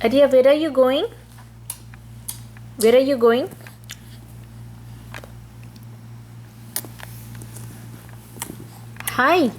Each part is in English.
Arya, where are you going? Where are you going? Hi.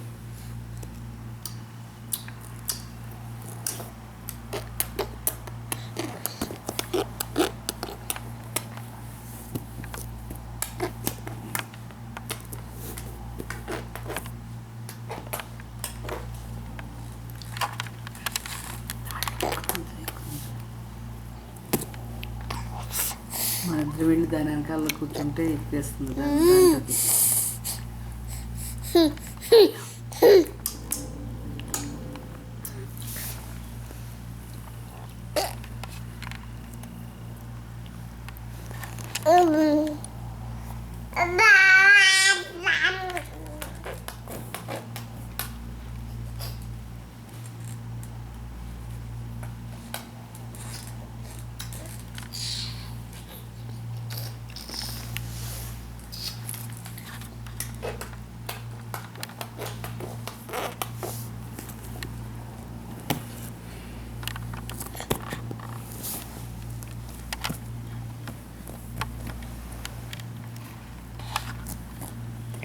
మా ఇద్దరు వెళ్ళి దాని వెనకాల కూర్చుంటే ఎక్కేస్తుంది దాంట్లోకి.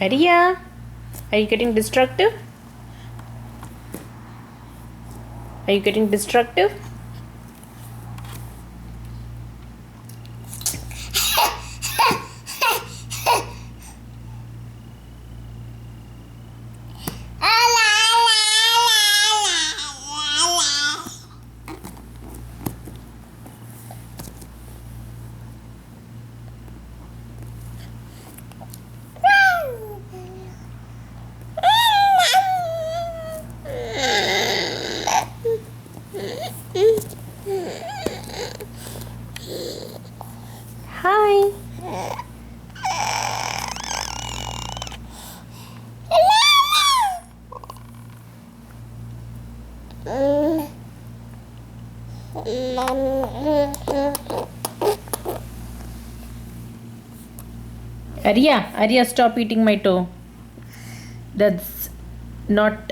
Arya, are you getting destructive? Are you getting destructive? Hi. Arya, stop eating my toe. That's not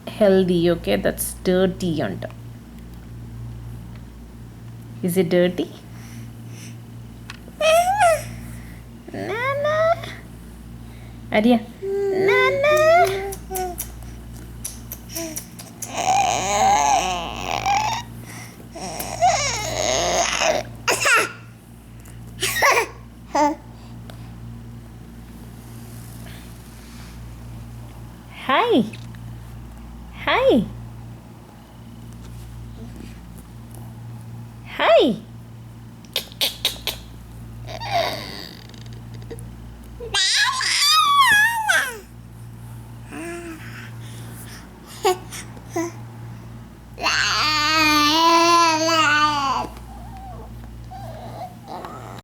healthy, okay? That's dirty on top. Is it dirty? Nana. Arya. Nana. Hi. Hi.